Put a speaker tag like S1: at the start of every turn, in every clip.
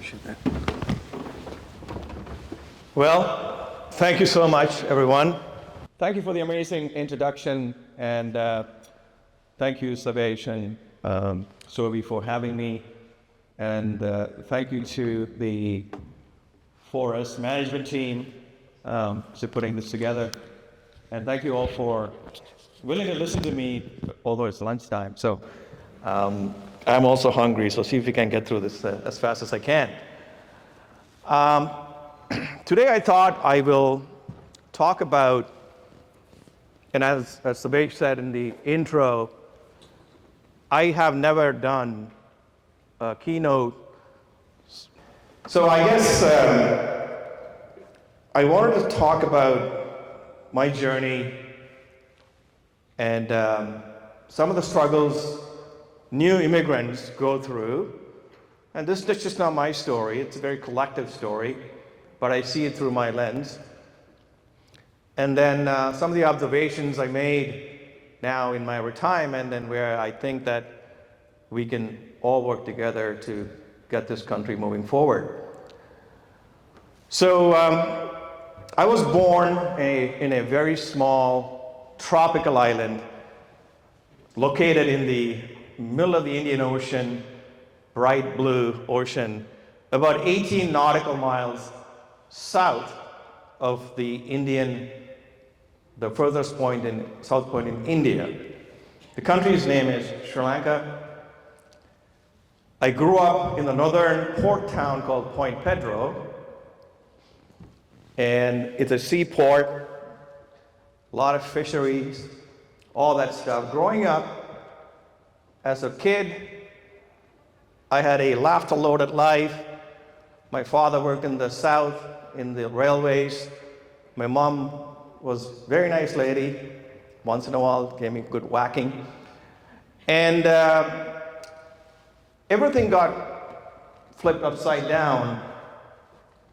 S1: appreciate that. Well, thank you so much, everyone. Thank you for the amazing introduction, and thank you, Savesh and Sobi, for having me. And thank you to the Forest management team for putting this together. And thank you all for willing to listen to me, although it's lunchtime. So I'm also hungry, so see if we can get through this as fast as I can. Today I thought I will talk about, and as Sabesh said in the intro, I have never done a keynote. So I guess I wanted to talk about my journey and some of the struggles new immigrants go through. And this is just not my story, it's a very collective story, but I see it through my lens. And then some of the observations I made now in my retirement, and where I think that we can all work together to get this country moving forward. So I was born in a very small tropical island located in the middle of the Indian Ocean, bright blue ocean, about 18 nautical miles south of the furthest point in south point in India. The country's name is Sri Lanka. I grew up in the northern port town called Point Pedro, and it's a seaport, a lot of fisheries, all that stuff. Growing up as a kid, I had a laughter-loaded life. My father worked in the south, in the railways. My mom was a very nice lady. Once in a while, gave me good whacking. And everything got flipped upside down.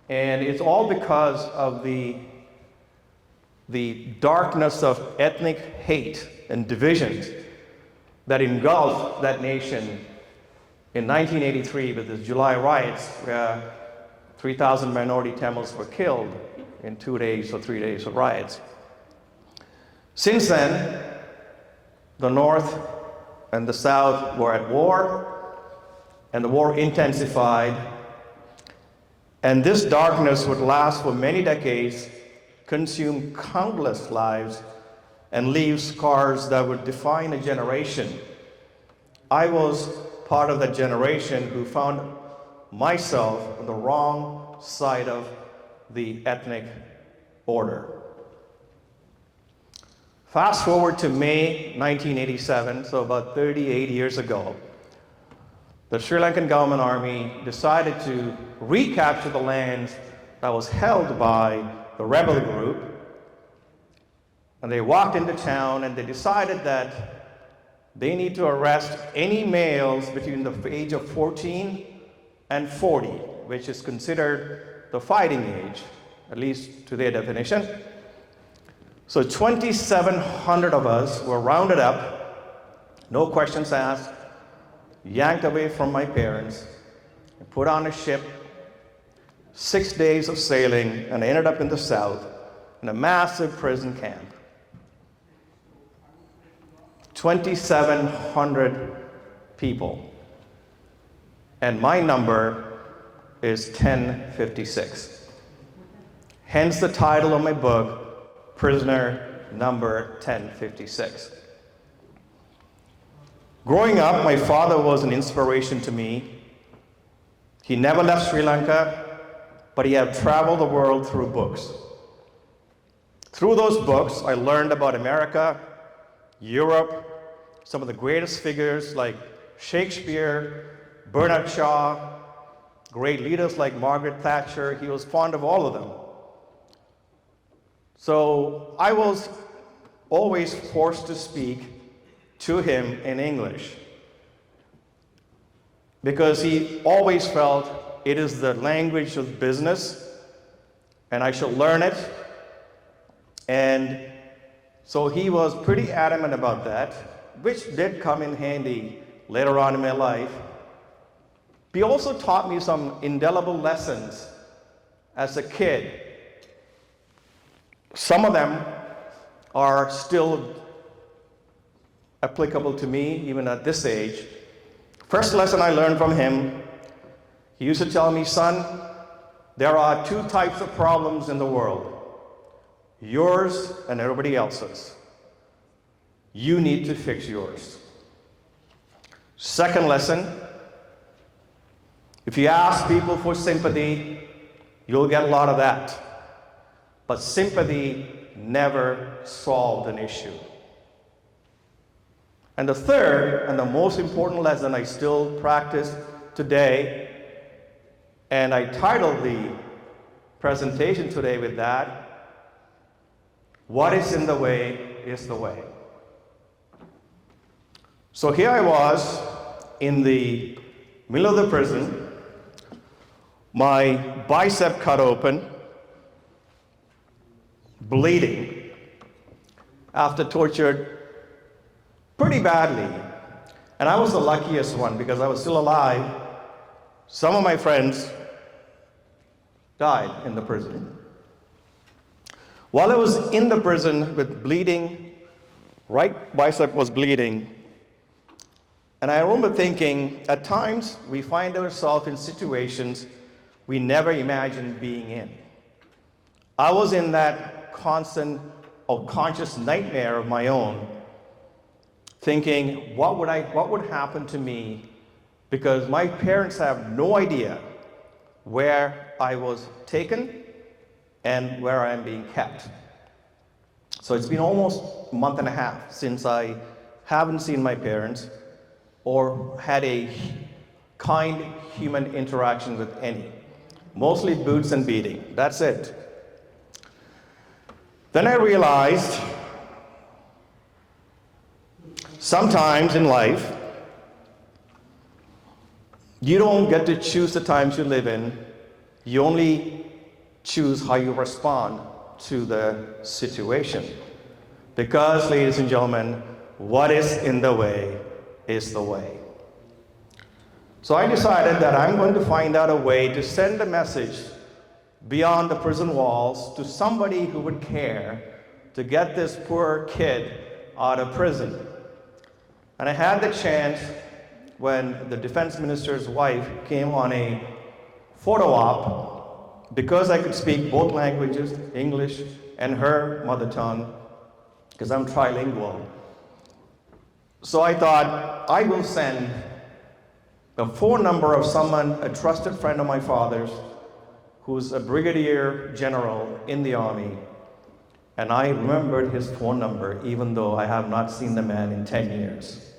S1: And it's all because of the darkness of ethnic hate and divisions that engulfed that nation in 1983 with the July riots, where 3,000 minority Tamils were killed in 2 days or 3 days of riots. Since then, the North and the South were at war, and the war intensified. And this darkness would last for many decades, consume countless lives, and leave scars that would define a generation. I was part of that generation who found myself on the wrong side of the ethnic border. Fast forward to May 1987, so about 38 years ago, the Sri Lankan government army decided to recapture the lands that was held by the rebel group. And they walked into town and they decided that they need to arrest any males between the age of 14 and 40, which is considered the fighting age, at least to their definition. So 2,700 of us were rounded up, no questions asked, yanked away from my parents, and put on a ship, 6 days of sailing, and ended up in the south in a massive prison camp. 2,700 people. And my number is 1056. Hence the title of my book, Prisoner Number 1056. Growing up, my father was an inspiration to me. He never left Sri Lanka, but he had traveled the world through books. Through those books, I learned about America, Europe, some of the greatest figures like Shakespeare, Bernard Shaw, great leaders like Margaret Thatcher. He was fond of all of them. So I was always forced to speak to him in English, because he always felt it is the language of business and I should learn it. And so he was pretty adamant about that, which did come in handy later on in my life. He also taught me some indelible lessons as a kid. Some of them are still applicable to me even at this age. First lesson I learned from him, he used to tell me, son, there are two types of problems in the world, yours and everybody else's. You need to fix yours. Second lesson, if you ask people for sympathy, you'll get a lot of that. But sympathy never solved an issue. And the third and the most important lesson I still practice today, and I titled the presentation today with that, what is in the way is the way. So here I was in the middle of the prison, my bicep cut open, bleeding, after tortured pretty badly. And I was the luckiest one because I was still alive. Some of my friends died in the prison. While I was in the prison with bleeding, right bicep was bleeding, and I remember thinking, at times we find ourselves in situations we never imagined being in. I was in that constant or conscious nightmare of my own, thinking, what would happen to me? Because my parents have no idea where I was taken and where I am being kept. So it's been almost a month and a half since I haven't seen my parents or had a kind human interaction with any. Mostly boots and beating, that's it. Then I realized sometimes in life, you don't get to choose the times you live in, you only choose how you respond to the situation. Because, ladies and gentlemen, what is in the way is the way. So I decided that I'm going to find out a way to send a message beyond the prison walls to somebody who would care to get this poor kid out of prison. And I had the chance when the defense minister's wife came on a photo op, because I could speak both languages, English and her mother tongue, because I'm trilingual. So I thought, I will send the phone number of someone, a trusted friend of my father's, who's a brigadier general in the army. And I remembered his phone number, even though I have not seen the man in 10 years.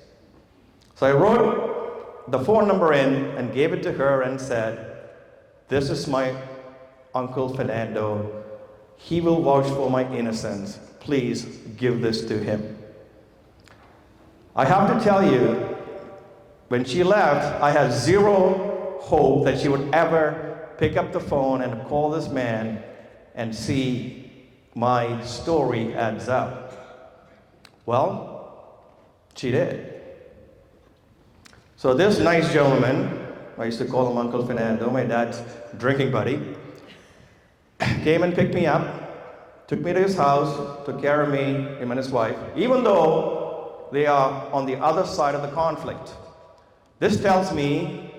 S1: So I wrote the phone number in and gave it to her and said, this is my Uncle Fernando. He will vouch for my innocence. Please give this to him. I have to tell you, when she left, I had zero hope that she would ever pick up the phone and call this man and see my story adds up. Well, she did. So this nice gentleman, I used to call him Uncle Fernando, my dad's drinking buddy, came and picked me up, took me to his house, took care of me, him and his wife, even though they are on the other side of the conflict. This tells me,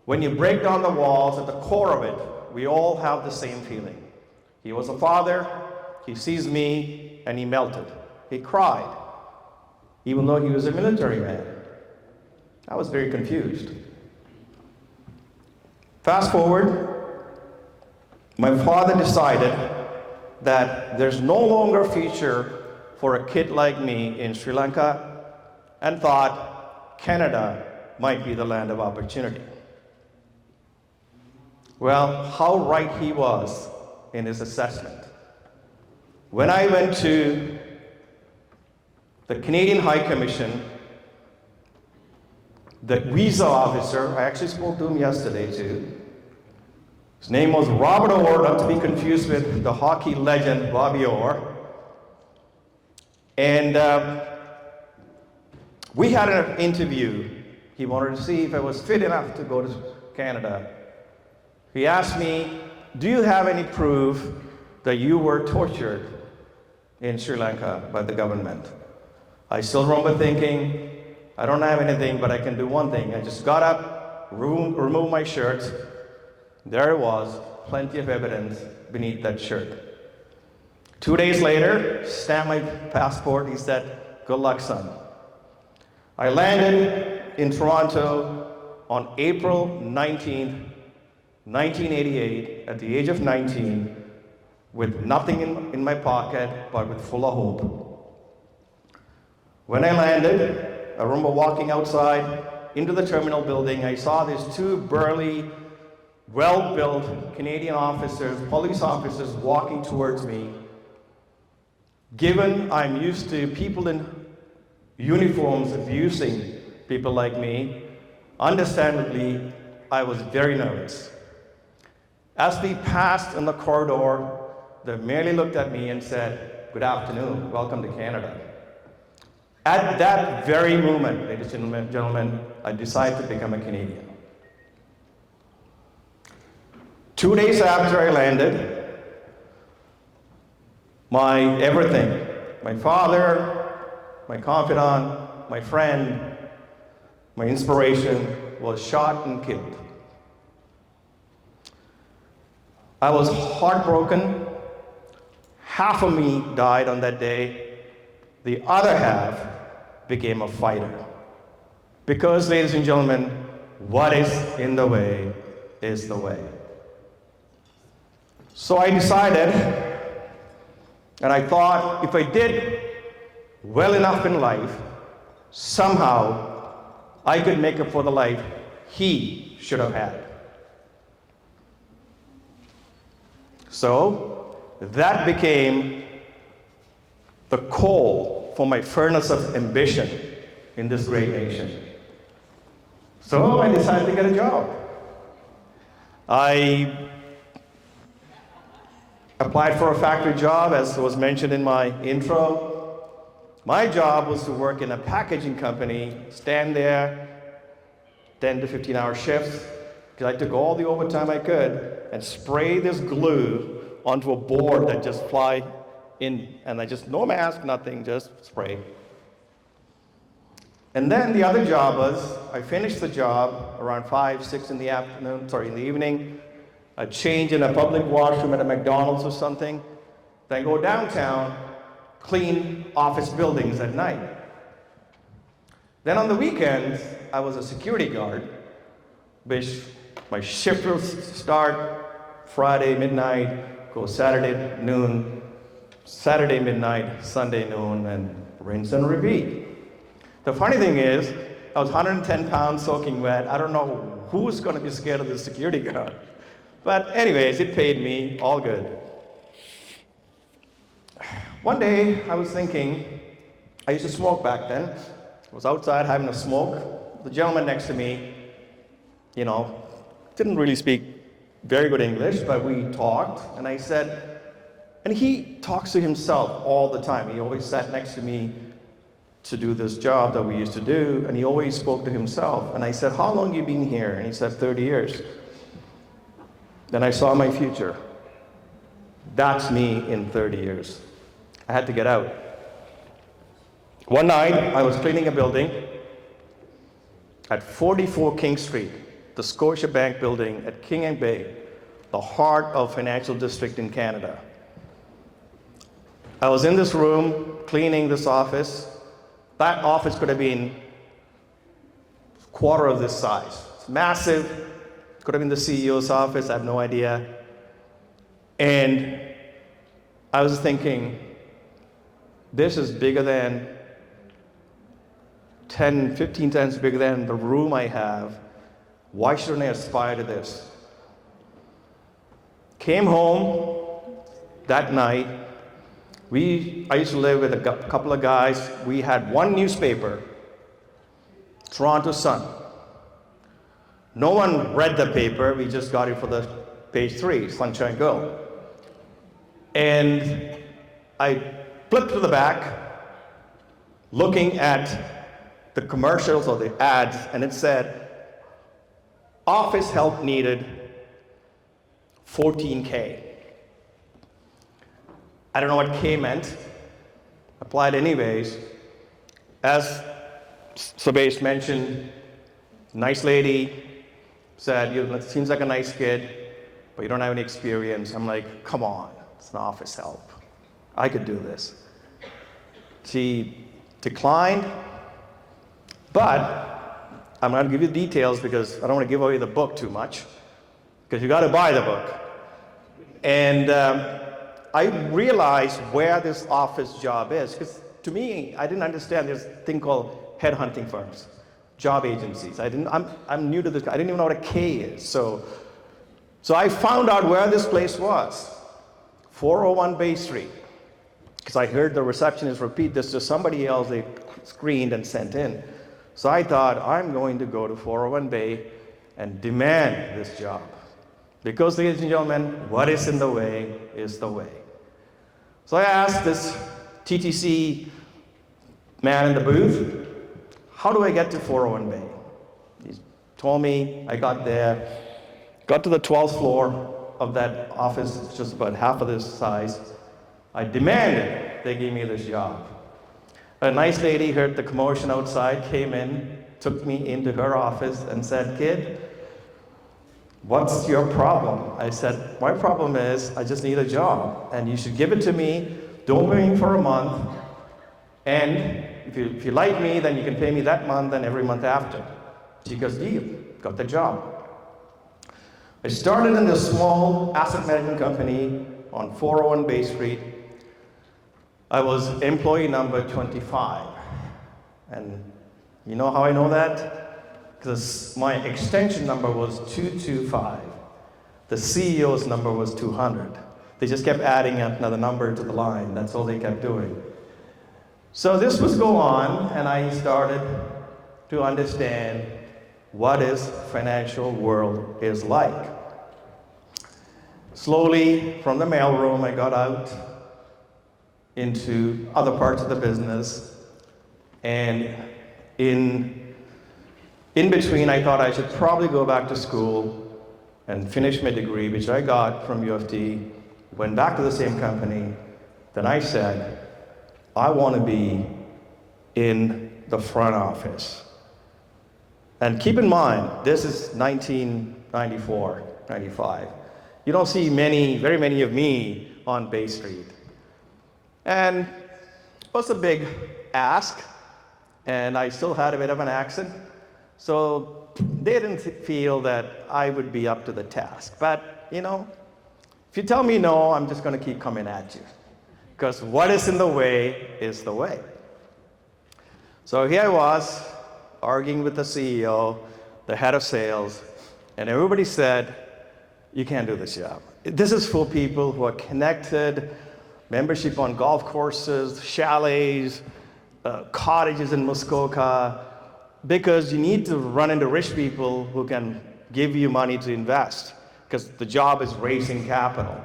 S1: when you break down the walls, at the core of it, we all have the same feeling. He was a father, he sees me, and he melted. He cried, even though he was a military man. I was very confused. Fast forward, my father decided that there's no longer a future for a kid like me in Sri Lanka, and thought Canada might be the land of opportunity. Well, how right he was in his assessment. When I went to the Canadian High Commission, the visa officer, I actually spoke to him yesterday too. His name was Robert Orr, not to be confused with the hockey legend Bobby Orr. And we had an interview He wanted to see if I was fit enough to go to Canada. He asked me, do you have any proof that you were tortured in Sri Lanka by the government? I still remember thinking, I don't have anything, but I can do one thing. I just got up, removed my shirt. There it was, plenty of evidence beneath that shirt. 2 days later, stamped my passport. He said, good luck, son. I landed in Toronto on April 19th, 1988, at the age of 19, with nothing in my pocket, but with full of hope. When I landed, I remember walking outside into the terminal building. I saw these two burly, well-built Canadian officers, police officers, walking towards me. Given I'm used to people in uniforms abusing people like me, understandably, I was very nervous. As we passed in the corridor, they merely looked at me and said, good afternoon, welcome to Canada. At that very moment, ladies and gentlemen, I decided to become a Canadian. 2 days after I landed, my everything, my father, my confidant, my friend, my inspiration, was shot and killed. I was heartbroken. Half of me died on that day. The other half became a fighter. Because, ladies and gentlemen, what is in the way is the way. So I decided, and I thought, if I did well enough in life, somehow I could make up for the life he should have had. So that became the coal for my furnace of ambition in this great nation. So I decided to get a job. I applied for a factory job, as was mentioned in my intro. My job was to work in a packaging company, stand there, 10 to 15-hour shifts, because I took all the overtime I could and spray this glue onto a board that just fly in, and I just, no mask, nothing, just spray. And then the other job was, I finished the job around 5, 6 in the evening, a change in a public washroom at a McDonald's or something, then go downtown, clean office buildings at night. Then on the weekends, I was a security guard, which my shift would start Friday midnight, go Saturday noon, Saturday midnight, Sunday noon, and rinse and repeat. The funny thing is, I was 110 pounds soaking wet. I don't know who's going to be scared of the security guard. But anyways, it paid me, all good. One day, I was thinking, I used to smoke back then. I was outside having a smoke. The gentleman next to me, didn't really speak very good English, but we talked, and I said, and he talks to himself all the time. He always sat next to me to do this job that we used to do, and he always spoke to himself. And I said, how long have you been here? And he said, 30 years. Then I saw my future. That's me in 30 years. I had to get out. One night, I was cleaning a building at 44 King Street, the Scotiabank building at King and Bay, the heart of financial district in Canada. I was in this room cleaning this office. That office could have been a quarter of this size. It's massive. Could have been the CEO's office, I have no idea. And I was thinking, this is bigger than 10, 15 times bigger than the room I have. Why shouldn't I aspire to this? Came home that night. I used to live with a couple of guys. We had one newspaper, Toronto Sun. No one read the paper. We just got it for the page 3, Sunshine Girl. And I flipped to the back, looking at the commercials or the ads, and it said, office help needed, 14K. I don't know what K meant, applied anyways. As Sabesh mentioned, nice lady, said, seems like a nice kid, but you don't have any experience. I'm like, come on, it's an office help. I could do this. She declined, but I'm not going to give you details because I don't want to give away the book too much, because you got to buy the book. And I realized where this office job is, because to me, I didn't understand there's a thing called headhunting firms, job agencies. I'm new to this. I didn't even know what a K is. So I found out where this place was, 401 Bay Street, because I heard the receptionist repeat this to somebody else they screened and sent in. So I thought, I'm going to go to 401 Bay and demand this job. Because, ladies and gentlemen, what is in the way is the way. So I asked this TTC man in the booth, how do I get to 401 Bay? He told me. I got there, got to the 12th floor of that office, it's just about half of this size. I demanded they give me this job. A nice lady heard the commotion outside, came in, took me into her office and said, kid, what's your problem? I said, my problem is I just need a job and you should give it to me, don't pay me for a month, and if you like me, then you can pay me that month and every month after. She goes, deal, got the job. I started in this small asset management company on 401 Bay Street. I was employee number 25. And you know how I know that? Because my extension number was 225. The CEO's number was 200. They just kept adding another number to the line. That's all they kept doing. So this was go on, and I started to understand what is financial world is like. Slowly, from the mailroom, I got out into other parts of the business, and in between, I thought I should probably go back to school and finish my degree, which I got from U of T, went back to the same company. Then I said, I want to be in the front office. And keep in mind, this is 1994, 95. You don't see very many of me on Bay Street. And it was a big ask, and I still had a bit of an accent. So they didn't feel that I would be up to the task. But, you know, if you tell me no, I'm just going to keep coming at you. Because what is in the way is the way. So here I was, arguing with the CEO, the head of sales, and everybody said, you can't do this job. This is for people who are connected, membership on golf courses, chalets, cottages in Muskoka, because you need to run into rich people who can give you money to invest, because the job is raising capital.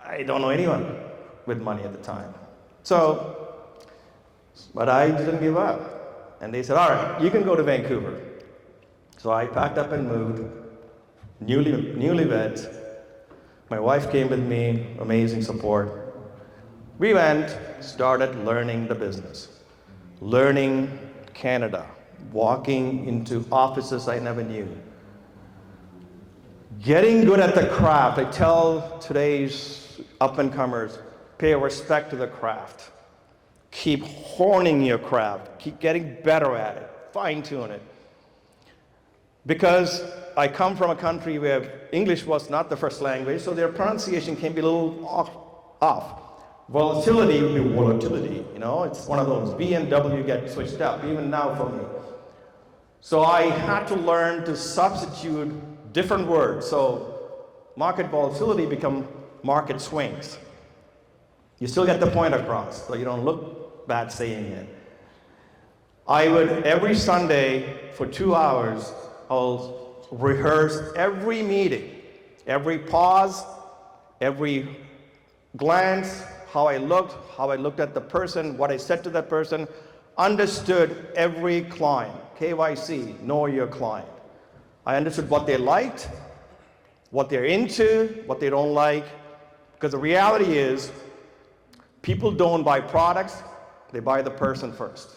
S1: I don't know anyone with money at the time. But I didn't give up. And they said, all right, you can go to Vancouver. So I packed up and moved, newlyweds. My wife came with me, amazing support. We went, started learning the business, learning Canada, walking into offices I never knew. Getting good at the craft. I tell today's up-and-comers, pay respect to the craft. Keep honing your craft. Keep getting better at it. Fine-tune it. Because I come from a country where English was not the first language, so their pronunciation can be a little off. Volatility would be volatility, you know? It's one of those. B and W get switched up, even now for me. So I had to learn to substitute different words. So market volatility become market swings. You still get the point across, so you don't look bad saying it. I would, every Sunday for 2 hours, I'll rehearse every meeting, every pause, every glance, how I looked at the person, what I said to that person. understood every client. KYC, know your client. I understood what they liked, what they're into, what they don't like. Because the reality is, people don't buy products, they buy the person first.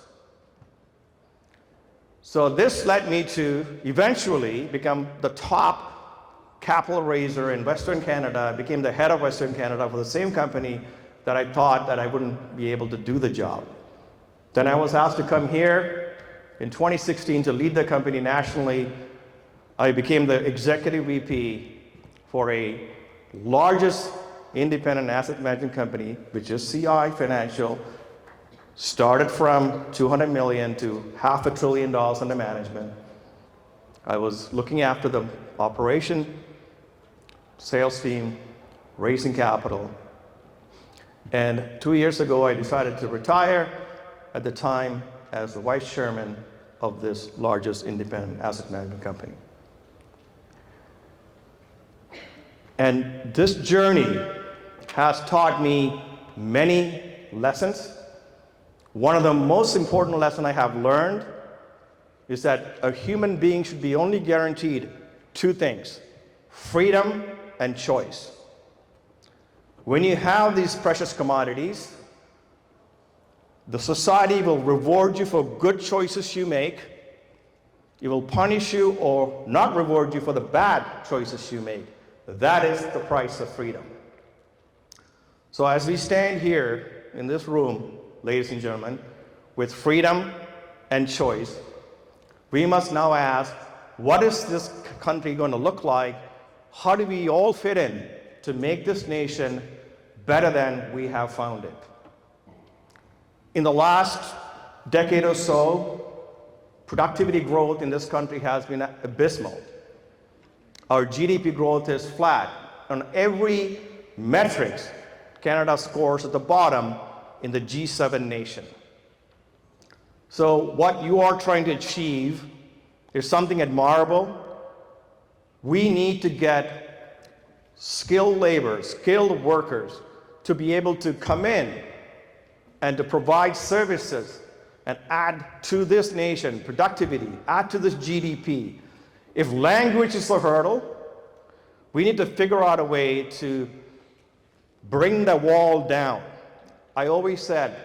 S1: So this led me to eventually become the top capital raiser in Western Canada. I became the head of Western Canada for the same company that I thought that I wouldn't be able to do the job. Then I was asked to come here in 2016 to lead the company nationally. I became the executive VP for a largest independent asset management company, which is CI Financial. Started from $200 million to $500 billion under management. I was looking after the operation, sales team, raising capital. And 2 years ago, I decided to retire, at the time as the vice chairman of this largest independent asset management company. And this journey has taught me many lessons. One of the most important lessons I have learned is that a human being should be only guaranteed two things: freedom and choice. When you have these precious commodities, the society will reward you for good choices you make. It will punish you or not reward you for the bad choices you make. That is the price of freedom. So as we stand here in this room, ladies and gentlemen, with freedom and choice, we must now ask, what is this country going to look like? How do we all fit in to make this nation better than we have found it? In the last decade or so, productivity growth in this country has been abysmal. Our GDP growth is flat. On every metric, Canada scores at the bottom in the G7 nation. So what you are trying to achieve is something admirable. We need to get skilled labor, skilled workers to be able to come in and to provide services and add to this nation productivity, add to this GDP. If language is a hurdle, we need to figure out a way to bring the wall down. I always said,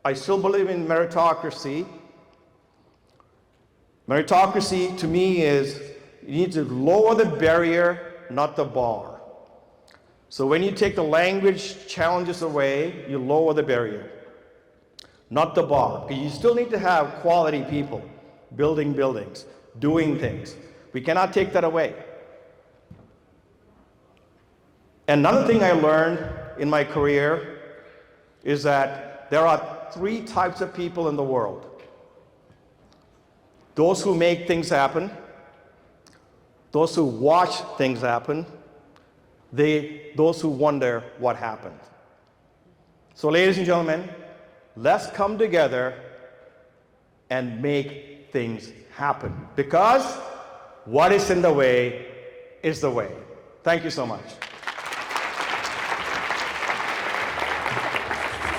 S1: I still believe in meritocracy. Meritocracy to me is you need to lower the barrier, not the bar. So when you take the language challenges away, you lower the barrier, not the bar. Because you still need to have quality people building buildings, doing things. We cannot take that away. Another thing I learned in my career is that there are three types of people in the world: those who make things happen, those who watch things happen, those who wonder what happened. So ladies and gentlemen, let's come together and make things happen, because what is in the way is the way. Thank you so much.